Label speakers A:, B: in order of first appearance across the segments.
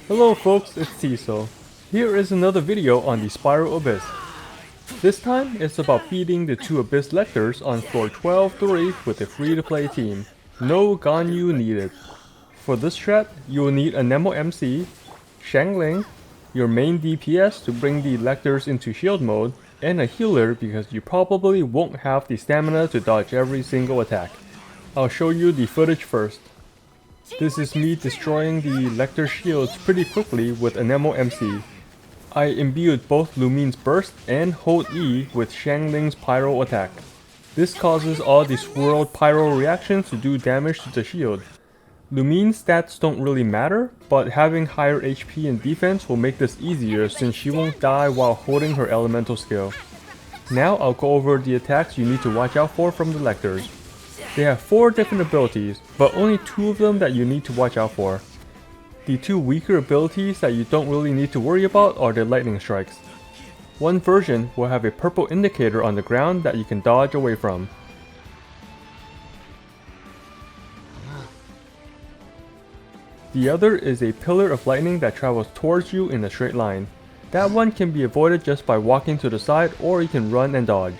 A: Hello folks, it's Cecil. Here is another video on the Spiral Abyss. This time, it's about beating the two Abyss Lectors on floor 12-3 with a free-to-play team. No Ganyu needed. For this strat, you will need Anemo MC, Xiangling, your main DPS to bring the Lectors into shield mode, and a healer because you probably won't have the stamina to dodge every single attack. I'll show you the footage first. This is me destroying the Lector shields pretty quickly with Anemo MC. I imbued both Lumine's burst and hold E with Xiangling's pyro attack. This causes all the swirled pyro reactions to do damage to the shield. Lumine's stats don't really matter, but having higher HP and defense will make this easier since she won't die while holding her elemental skill. Now I'll go over the attacks you need to watch out for from the Lectors. They have 4 different abilities, but only 2 of them that you need to watch out for. The 2 weaker abilities that you don't really need to worry about are the lightning strikes. One version will have a purple indicator on the ground that you can dodge away from. The other is a pillar of lightning that travels towards you in a straight line. That one can be avoided just by walking to the side, or you can run and dodge.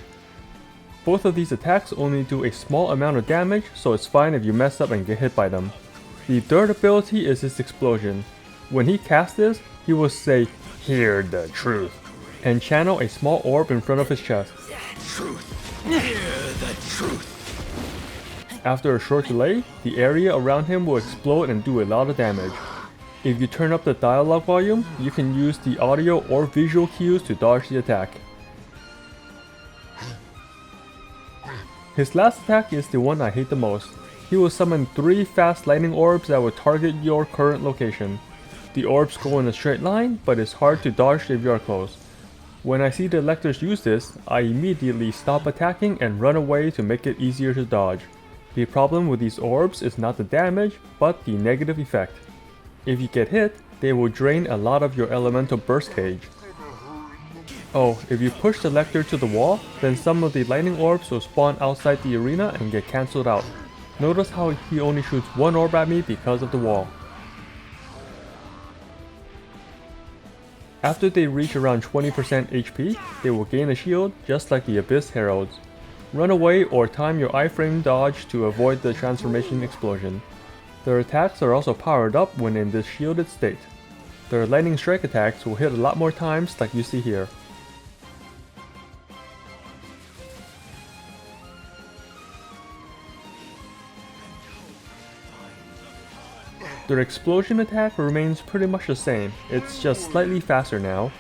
A: Both of these attacks only do a small amount of damage, so it's fine if you mess up and get hit by them. The third ability is his explosion. When he casts this, he will say, "Hear the truth," and channel a small orb in front of his chest.
B: Truth. Hear the truth.
A: After a short delay, the area around him will explode and do a lot of damage. If you turn up the dialogue volume, you can use the audio or visual cues to dodge the attack. His last attack is the one I hate the most. He will summon 3 fast lightning orbs that will target your current location. The orbs go in a straight line, but it's hard to dodge if you are close. When I see the Lectors use this, I immediately stop attacking and run away to make it easier to dodge. The problem with these orbs is not the damage, but the negative effect. If you get hit, they will drain a lot of your elemental burst gauge. Oh, if you push the Lector to the wall, then some of the lightning orbs will spawn outside the arena and get cancelled out. Notice how he only shoots 1 orb at me because of the wall. After they reach around 20% HP, they will gain a shield just like the Abyss Heralds. Run away or time your iframe dodge to avoid the transformation explosion. Their attacks are also powered up when in this shielded state. Their lightning strike attacks will hit a lot more times like you see here. Their explosion attack remains pretty much the same, it's just slightly faster now.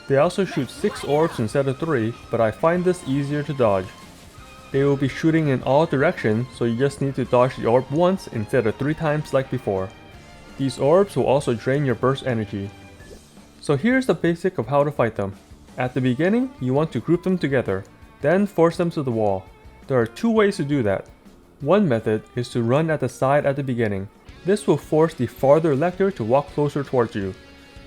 A: They also shoot 6 orbs instead of 3, but I find this easier to dodge. They will be shooting in all directions, so you just need to dodge the orb once instead of 3 times like before. These orbs will also drain your burst energy. So here's the basic of how to fight them. At the beginning, you want to group them together, then force them to the wall. There are 2 ways to do that. One method is to run at the side at the beginning. This will force the farther Lector to walk closer towards you.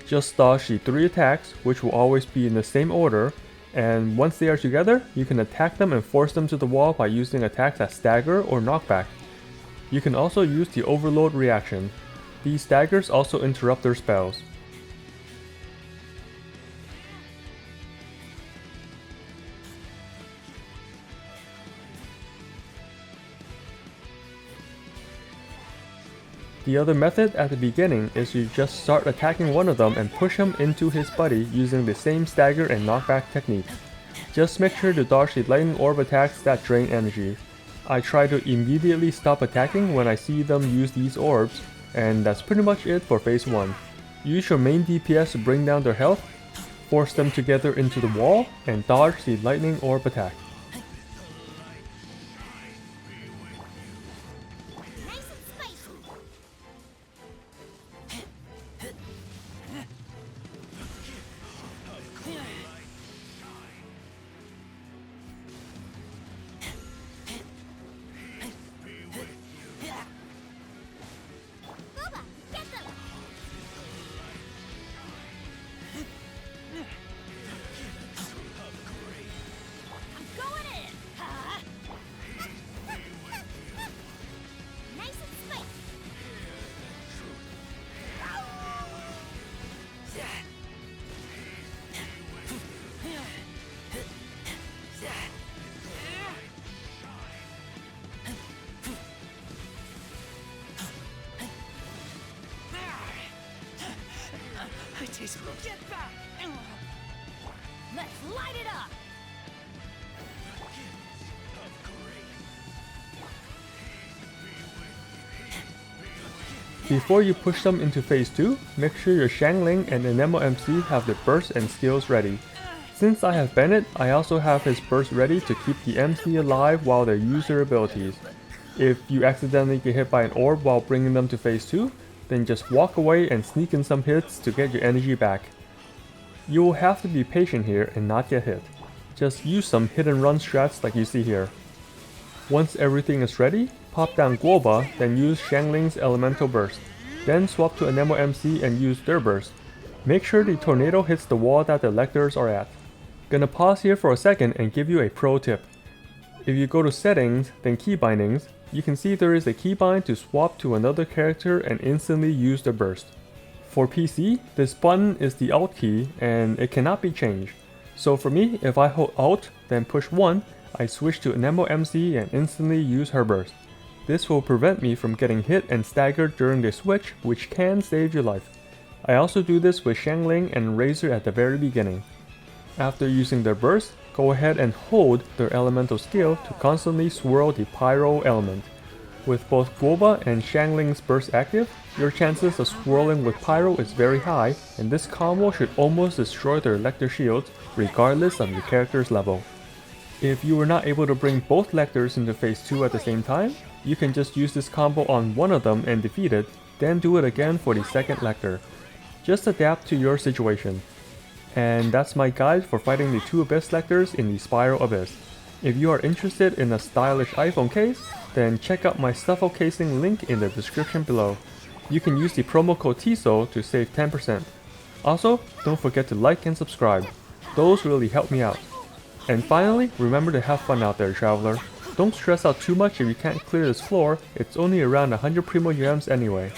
A: Just dodge the 3 attacks, which will always be in the same order, and once they are together, you can attack them and force them to the wall by using attacks that stagger or knockback. You can also use the overload reaction. These staggers also interrupt their spells. The other method at the beginning is to just start attacking one of them and push him into his buddy using the same stagger and knockback technique. Just make sure to dodge the lightning orb attacks that drain energy. I try to immediately stop attacking when I see them use these orbs, and that's pretty much it for phase 1. Use your main DPS to bring down their health, force them together into the wall, and dodge the lightning orb attack.
C: Get back! Let's light it up!
A: Before you push them into phase 2, make sure your Xiangling and Anemo MC have their burst and skills ready. Since I have Bennett, I also have his burst ready to keep the MC alive while they use their abilities. If you accidentally get hit by an orb while bringing them to phase 2, then just walk away and sneak in some hits to get your energy back. You will have to be patient here and not get hit. Just use some hit and run strats like you see here. Once everything is ready, pop down Guoba, then use Xiangling's Elemental Burst. Then swap to Anemo MC and use their burst. Make sure the tornado hits the wall that the Lectors are at. Gonna pause here for a second and give you a pro tip. If you go to settings, then key bindings, you can see there is a keybind to swap to another character and instantly use the burst. For PC, this button is the Alt key and it cannot be changed. So for me, if I hold Alt, then push 1, I switch to Anemo MC and instantly use her burst. This will prevent me from getting hit and staggered during the switch, which can save your life. I also do this with Xiangling and Razor at the very beginning. After using their burst, go ahead and hold their elemental skill to constantly swirl the pyro element. With both Guoba and Xiangling's burst active, your chances of swirling with pyro is very high, and this combo should almost destroy their Lector shields regardless of your character's level. If you were not able to bring both Lectors into phase 2 at the same time, you can just use this combo on one of them and defeat it, then do it again for the second Lector. Just adapt to your situation. And that's my guide for fighting the 2 Abyss Lectors in the Spiral Abyss. If you are interested in a stylish iPhone case, then check out my Stuffle casing link in the description below. You can use the promo code TSO to save 10%. Also, don't forget to like and subscribe. Those really help me out. And finally, remember to have fun out there, traveler. Don't stress out too much if you can't clear this floor, it's only around 100 primo gems anyway.